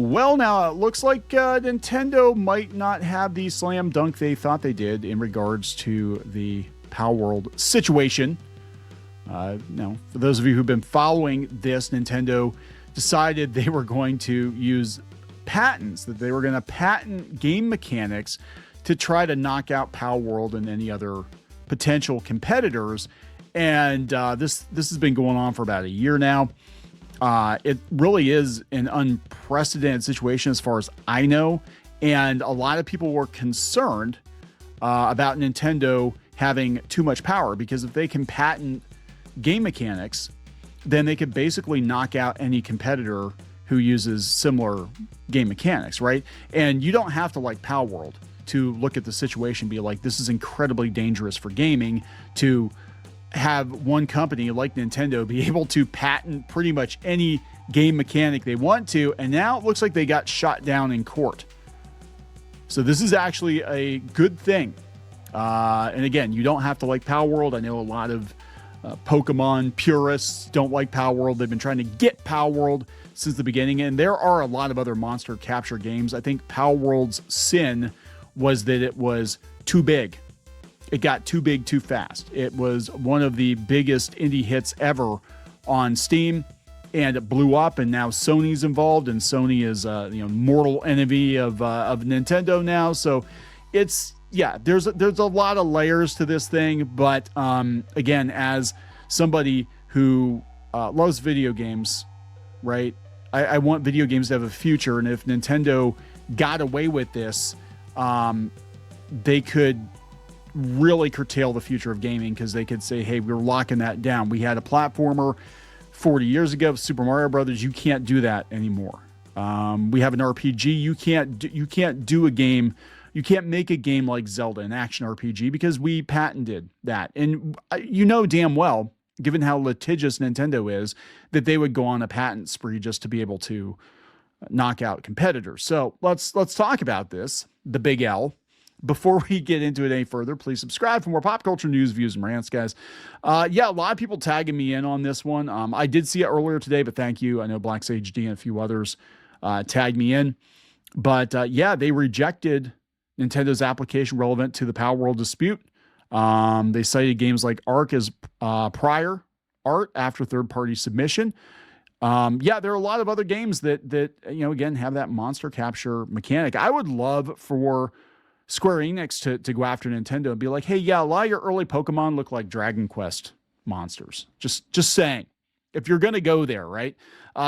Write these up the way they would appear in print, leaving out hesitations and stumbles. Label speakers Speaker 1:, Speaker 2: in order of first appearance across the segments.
Speaker 1: Well, now it looks like Nintendo might not have the slam dunk they thought they did in regards to the Palworld situation. Now, for those of you who've been following this, Nintendo decided they were going to use patents, that they were going to patent game mechanics to try to knock out Palworld and any other potential competitors. And this has been going on for about a year now. It really is an unprecedented situation as far as I know. And a lot of people were concerned about Nintendo having too much power, because if they can patent game mechanics, then they could basically knock out any competitor who uses similar game mechanics, right? And you don't have to like Palworld to look at the situation and be like, this is incredibly dangerous for gaming to have one company like Nintendo be able to patent pretty much any game mechanic they want to, and now it looks like they got shot down in court. So this is actually a good thing. And again, you don't have to like Palworld. I know a lot of Pokemon purists don't like Palworld. They've been trying to get Palworld since the beginning, and there are a lot of other monster capture games. I think Palworld's sin was that it was too big. It got too big too fast. It was one of the biggest indie hits ever on Steam, and it blew up, and now Sony's involved, and Sony is mortal enemy of Nintendo now. So it's, yeah, there's a lot of layers to this thing, but again, as somebody who loves video games, right? I want video games to have a future, and if Nintendo got away with this, they could really curtail the future of gaming, because they could say, hey, we're locking that down. We had a platformer 40 years ago, Super Mario Brothers. You can't do that anymore. We have an RPG. You can't do a game. You can't make a game like Zelda, an action RPG, because we patented that. And you know damn well, given how litigious Nintendo is, that they would go on a patent spree just to be able to knock out competitors. So let's talk about this, the big L. Before we get into it any further, please subscribe for more pop culture news, views, and rants, guys. Yeah, a lot of people tagging me in on this one. I did see it earlier today, but thank you. I know Black Sage D and a few others tagged me in. But yeah, they rejected Nintendo's application relevant to the Palworld dispute. They cited games like Ark as prior art after third-party submission. Yeah, there are a lot of other games that again, have that monster capture mechanic. I would love for Square Enix to go after Nintendo and be like, hey, yeah, a lot of your early Pokemon look like Dragon Quest monsters. Just saying, if you're going to go there, right?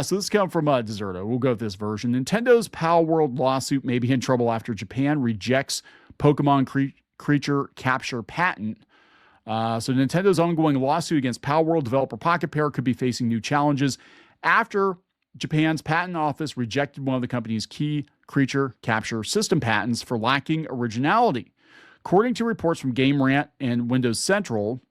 Speaker 1: So this comes from Deserto. We'll go with this version. Nintendo's Palworld lawsuit may be in trouble after Japan rejects Pokemon creature capture patent. So Nintendo's ongoing lawsuit against Palworld developer Pocketpair could be facing new challenges after Japan's patent office rejected one of the company's key creature capture system patents for lacking originality. According to reports from Game Rant and Windows Central,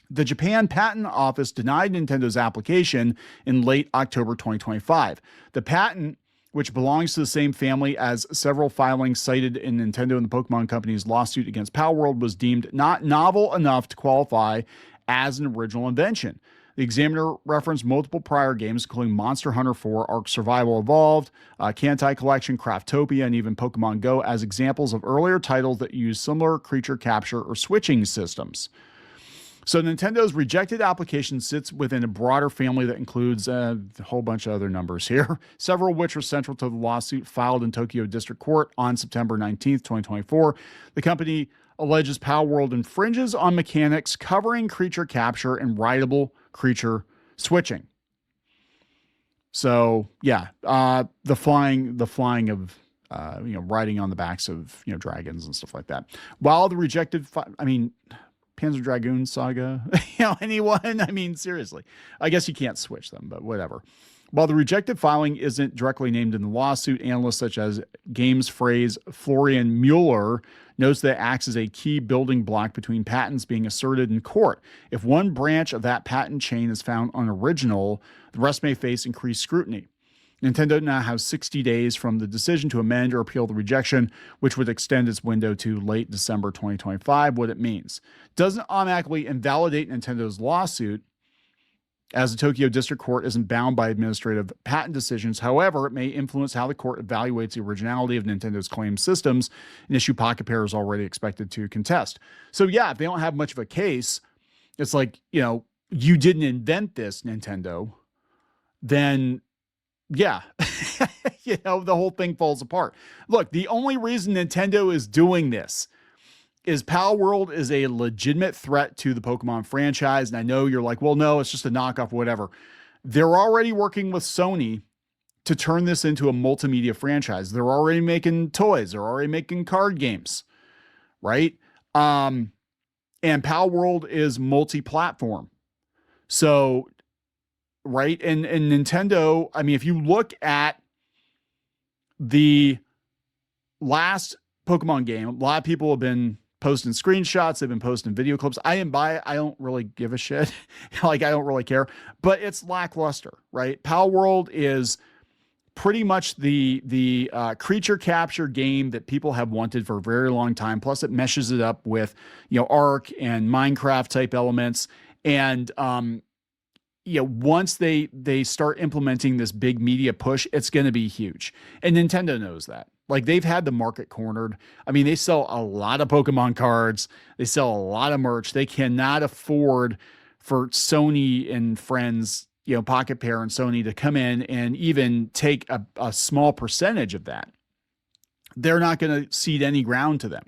Speaker 1: the Japan Patent Office denied Nintendo's application in late October 2025. The patent, which belongs to the same family as several filings cited in Nintendo and the Pokemon Company's lawsuit against Palworld, was deemed not novel enough to qualify as an original invention. The examiner referenced multiple prior games, including Monster Hunter 4, Ark Survival Evolved, Kantai Collection, Craftopia, and even Pokemon GO as examples of earlier titles that use similar creature capture or switching systems. So Nintendo's rejected application sits within a broader family that includes a whole bunch of other numbers here, several of which were central to the lawsuit filed in Tokyo District Court on September 19th, 2024. The company alleges Palworld infringes on mechanics covering creature capture and rideable creature switching. So yeah, the flying of riding on the backs of dragons and stuff like that. While the rejected, Panzer Dragoon Saga, anyone? I mean, seriously, I guess you can't switch them, but whatever. While the rejected filing isn't directly named in the lawsuit, analysts such as Games Phrase Florian Mueller notes that it acts as a key building block between patents being asserted in court. If one branch of that patent chain is found unoriginal, the rest may face increased scrutiny. Nintendo now has 60 days from the decision to amend or appeal the rejection, which would extend its window to late December 2025. What it means doesn't automatically invalidate Nintendo's lawsuit. as the Tokyo District Court isn't bound by administrative patent decisions. However, it may influence how the court evaluates the originality of Nintendo's claimed systems, an issue Pocketpair is already expected to contest. So yeah, if they don't have much of a case, it's like, you didn't invent this, Nintendo, then yeah, the whole thing falls apart. Look, the only reason Nintendo is doing this is Palworld is a legitimate threat to the Pokemon franchise. And I know you're like, well, no, it's just a knockoff, whatever. They're already working with Sony to turn this into a multimedia franchise. They're already making toys. They're already making card games, right? And Palworld is multi-platform. So, right? And Nintendo, I mean, if you look at the last Pokemon game, a lot of people have been posting screenshots. They've been posting video clips. I didn't buy it. I don't really give a shit. I don't really care, but it's lackluster, right? Palworld is pretty much the creature capture game that people have wanted for a very long time. Plus it meshes it up with, Ark and Minecraft type elements. And, once they start implementing this big media push, it's going to be huge. And Nintendo knows that. Like, they've had the market cornered. I mean, they sell a lot of Pokemon cards. They sell a lot of merch. They cannot afford for Sony and friends, Pocketpair and Sony, to come in and even take a small percentage of that. They're not going to cede any ground to them.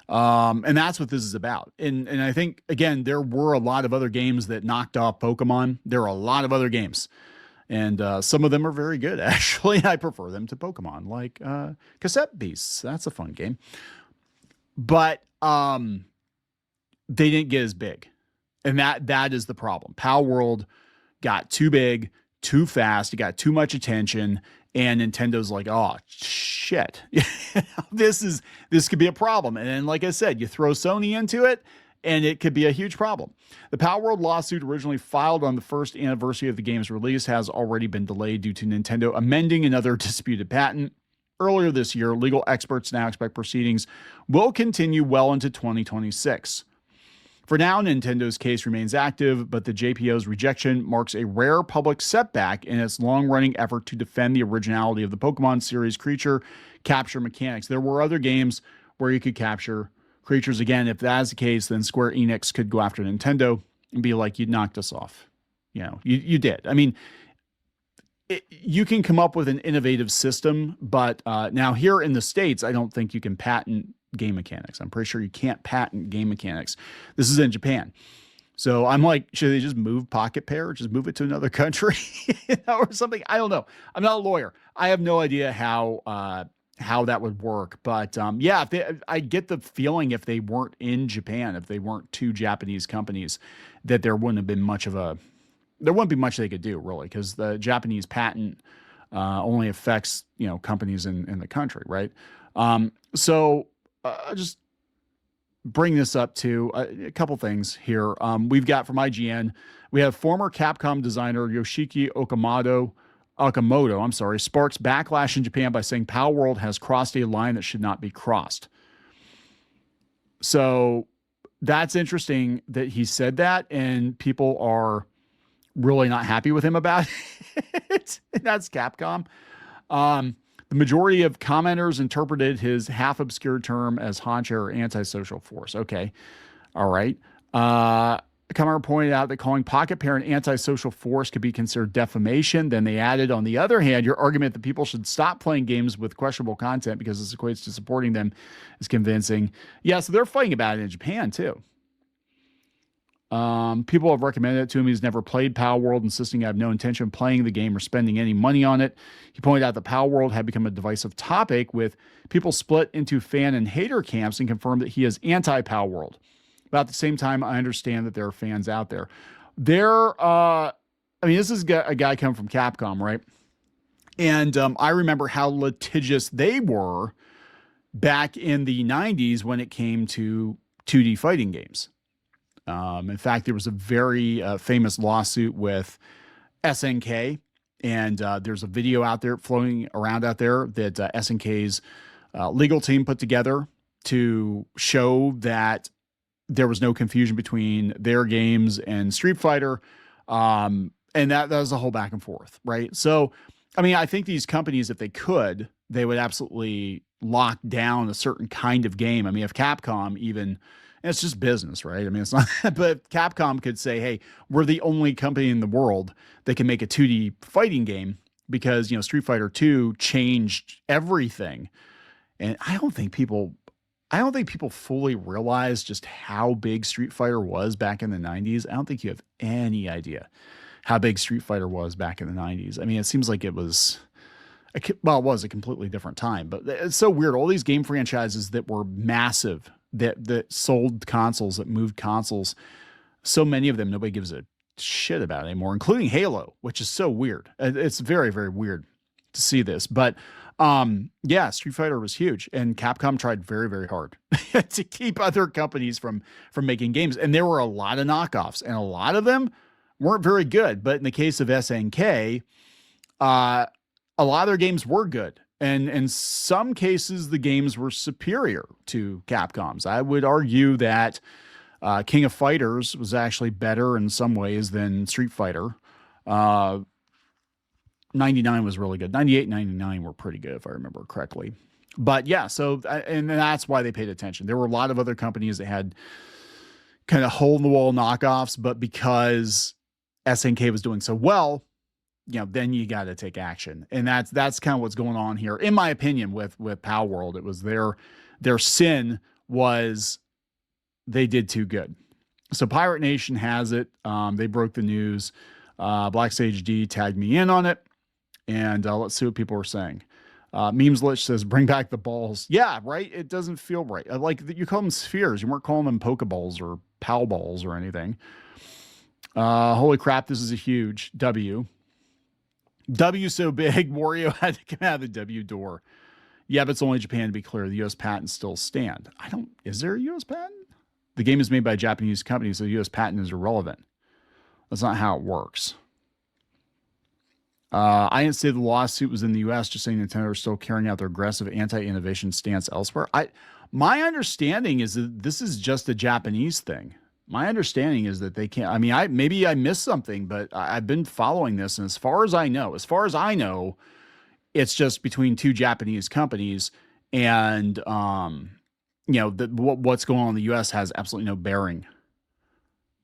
Speaker 1: And that's what this is about. And I think, again, there were a lot of other games that knocked off Pokemon. There are a lot of other games. And some of them are very good, actually. I prefer them to Pokemon, like Cassette Beasts. That's a fun game. But they didn't get as big. And that is the problem. Palworld got too big, too fast. It got too much attention. And Nintendo's like, oh, shit. This could be a problem. And then, like I said, you throw Sony into it, and it could be a huge problem. The Palworld lawsuit, originally filed on the first anniversary of the game's release, has already been delayed due to Nintendo amending another disputed patent. Earlier this year, legal experts now expect proceedings will continue well into 2026. For now, Nintendo's case remains active, but the JPO's rejection marks a rare public setback in its long-running effort to defend the originality of the Pokemon series creature capture mechanics. There were other games where you could capture creatures. Again, if that's the case, then Square Enix could go after Nintendo and be like, you knocked us off. You did. I mean, you can come up with an innovative system, but now here in the States, I don't think you can patent game mechanics. I'm pretty sure you can't patent game mechanics. This is in Japan. So I'm like, should they just move Pocketpair? Just move it to another country or something? I don't know. I'm not a lawyer. I have no idea how that would work. But yeah, I get the feeling if they weren't in Japan, if they weren't two Japanese companies, that there wouldn't be much they could do, really, because the Japanese patent only affects, companies in the country, right? So just bring this up to a couple things here. We've got from IGN, we have former Capcom designer Yoshiki Okamoto, sparks backlash in Japan by saying Palworld has crossed a line that should not be crossed. So that's interesting that he said that, and people are really not happy with him about it. That's Capcom. The majority of commenters interpreted his half-obscure term as honcho or antisocial force. Okay. All right. A commenter pointed out that calling Pocketpair an antisocial force could be considered defamation. Then they added, on the other hand, your argument that people should stop playing games with questionable content because this equates to supporting them is convincing. Yeah, so they're fighting about it in Japan, too. People have recommended it to him. He's never played Palworld, insisting I have no intention of playing the game or spending any money on it. He pointed out that Palworld had become a divisive topic, with people split into fan and hater camps, and confirmed that he is anti-Palworld. But at the same time, I understand that there are fans out there. This is a guy coming from Capcom, right? And I remember how litigious they were back in the 90s when it came to 2D fighting games. In fact, there was a very famous lawsuit with SNK, and there's a video out there floating around out there that SNK's legal team put together to show that there was no confusion between their games and Street Fighter. And that was a whole back and forth, right? So, I mean, I think these companies, if they could, they would absolutely lock down a certain kind of game. I mean, if Capcom even, and it's just business, right? I mean, it's not, but if Capcom could say, hey, we're the only company in the world that can make a 2D fighting game because, Street Fighter 2 changed everything. And I don't think people fully realize just how big Street Fighter was back in the 90s. I don't think you have any idea how big Street Fighter was back in the 90s. I mean, it seems like it was it was a completely different time, but it's so weird. All these game franchises that were massive, that sold consoles, that moved consoles, so many of them, nobody gives a shit about anymore, including Halo, which is so weird. It's very, very weird to see this, but yeah, Street Fighter was huge, and Capcom tried very, very hard to keep other companies from making games. And there were a lot of knockoffs, and a lot of them weren't very good. But in the case of SNK, a lot of their games were good. And in some cases, the games were superior to Capcom's. I would argue that King of Fighters was actually better in some ways than Street Fighter. 99 was really good. 98 and 99 were pretty good, if I remember correctly. But yeah, so, and that's why they paid attention. There were a lot of other companies that had kind of hole-in-the-wall knockoffs, but because SNK was doing so well, then you got to take action. And that's kind of what's going on here, in my opinion, with Palworld. It was their sin was they did too good. So Pirate Nation has it. They broke the news. Black Sage D tagged me in on it. And let's see what people are saying. Memes Lich says, bring back the balls. Yeah, right? It doesn't feel right. Like, you call them spheres. You weren't calling them Pokeballs or Pal Balls or anything. Holy crap, this is a huge W. W so big, Wario had to come out of the W door. Yeah, but it's only Japan, to be clear. The U.S. patents still stand. Is there a U.S. patent? The game is made by a Japanese company, so the U.S. patent is irrelevant. That's not how it works. I didn't say the lawsuit was in the U.S., just saying Nintendo are still carrying out their aggressive anti-innovation stance elsewhere. My understanding is that this is just a Japanese thing. My understanding is that they can't. I mean, maybe I missed something, but I've been following this, and as far as I know, it's just between two Japanese companies, and what's going on in the U.S. has absolutely no bearing.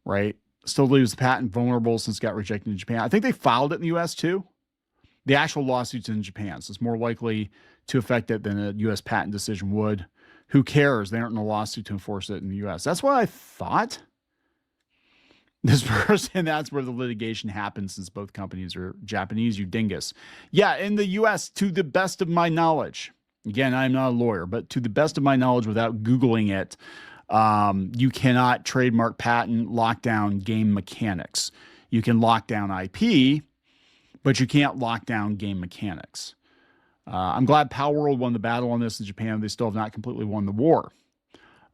Speaker 1: Right? Still leaves the patent vulnerable since it got rejected in Japan. I think they filed it in the U.S. too. The actual lawsuit's in Japan, so it's more likely to affect it than a U.S. patent decision would. Who cares? They aren't in a lawsuit to enforce it in the U.S. That's what I thought. This person, that's where the litigation happens, since both companies are Japanese, you dingus. Yeah, in the U.S., to the best of my knowledge, again, I'm not a lawyer, but to the best of my knowledge, without Googling it, you cannot trademark, patent, lock down game mechanics. You can lock down IP, but you can't lock down game mechanics. I'm glad Palworld won the battle on this in Japan. They still have not completely won the war.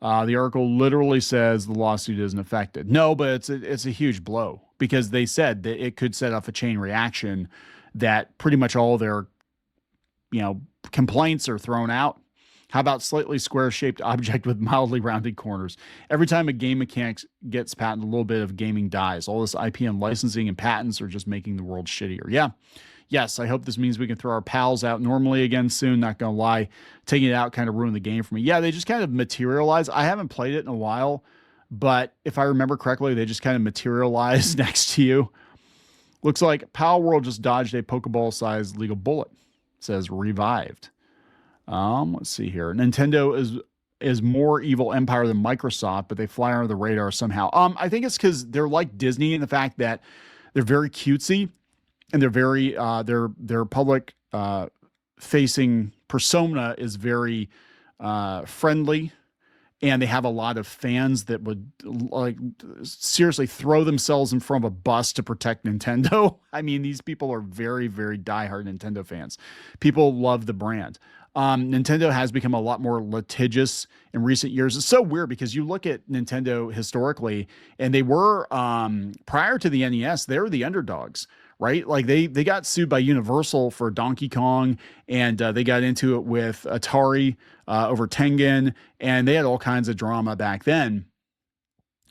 Speaker 1: The article literally says the lawsuit isn't affected. No, but it's a huge blow, because they said that it could set off a chain reaction that pretty much all their, complaints are thrown out. How about slightly square-shaped object with mildly rounded corners? Every time a game mechanic gets patented, a little bit of gaming dies. All this IP and licensing and patents are just making the world shittier. Yeah. Yes, I hope this means we can throw our pals out normally again soon. Not going to lie. Taking it out kind of ruined the game for me. Yeah, they just kind of materialize. I haven't played it in a while, but if I remember correctly, they just kind of materialize next to you. Looks like Palworld just dodged a Pokeball-sized legal bullet. It says revived. Let's see here. Nintendo is more evil empire than Microsoft, but they fly under the radar somehow. I think it's because they're like Disney in the fact that they're very cutesy, and they're very their public facing persona is very friendly, and they have a lot of fans that would seriously throw themselves in front of a bus to protect Nintendo. I mean, these people are very, very diehard Nintendo fans. People love the brand. Nintendo has become a lot more litigious in recent years. It's so weird because you look at Nintendo historically, and they were, prior to the NES, they were the underdogs, right? Like they got sued by Universal for Donkey Kong, and they got into it with Atari over Tengen, and they had all kinds of drama back then.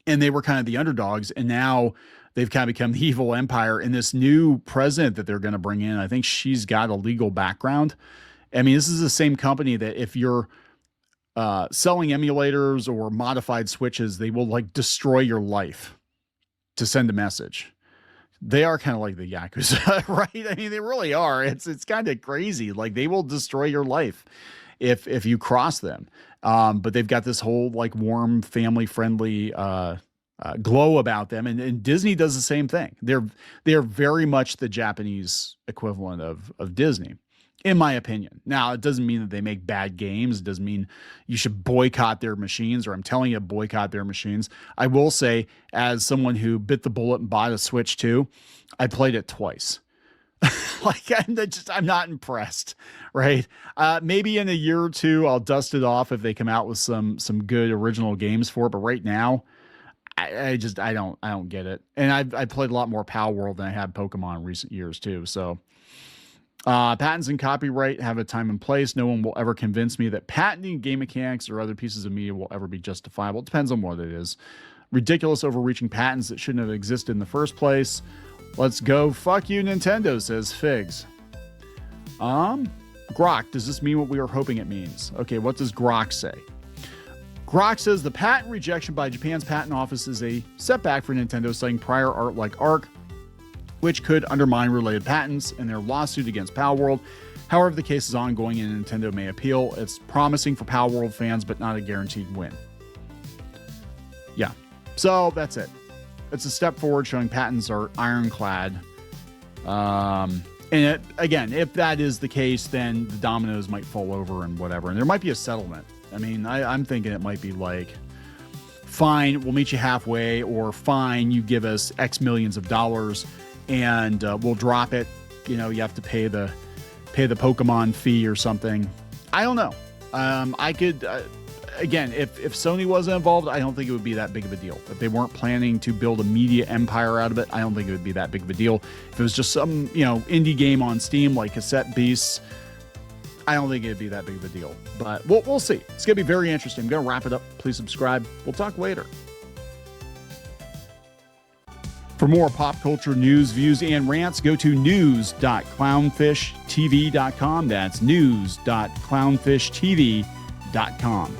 Speaker 1: And they were kind of the underdogs, and now they've kind of become the evil empire. And this new president that they're going to bring in, I think she's got a legal background. I mean, this is the same company that if you're selling emulators or modified Switches, they will like destroy your life to send a message. They are kind of like the Yakuza, right? I mean, they really are. It's kind of crazy. Like they will destroy your life if you cross them. But they've got this whole like warm, family friendly glow about them, and Disney does the same thing. They're very much the Japanese equivalent of Disney, in my opinion. Now, it doesn't mean that they make bad games. It doesn't mean you should boycott their machines, or I'm telling you to boycott their machines. I will say, as someone who bit the bullet and bought a Switch 2, I played it twice. Like I'm not impressed, right? Maybe in a year or two, I'll dust it off if they come out with some good original games for it. But right now, I don't get it. And I played a lot more Palworld than I had Pokemon in recent years too. So patents and copyright have a time and place. No one will ever convince me that patenting game mechanics or other pieces of media will ever be justifiable. It depends on what it is. Ridiculous overreaching patents that shouldn't have existed in the first place. Let's go. Fuck you, Nintendo, says Figs. Grok, does this mean what we were hoping it means? Okay, what does Grok say? Grok says the patent rejection by Japan's patent office is a setback for Nintendo, citing prior art like Arc, which could undermine related patents in their lawsuit against Palworld. However, the case is ongoing and Nintendo may appeal. It's promising for Palworld fans, but not a guaranteed win. Yeah, so that's it. It's a step forward showing patents are ironclad. And again, if that is the case, then the dominoes might fall over and whatever. And there might be a settlement. I mean, I'm thinking it might be like, fine, we'll meet you halfway, or fine, you give us X millions of dollars and we'll drop it. You know, you have to pay the Pokemon fee or something. I don't know. I could, again, if Sony wasn't involved, I don't think it would be that big of a deal. If they weren't planning to build a media empire out of it, I don't think it would be that big of a deal. If it was just some, indie game on Steam like Cassette Beasts, I don't think it'd be that big of a deal. But we'll see. It's going to be very interesting. I'm going to wrap it up. Please subscribe. We'll talk later. For more pop culture news, views, and rants, go to news.clownfishtv.com. That's news.clownfishtv.com.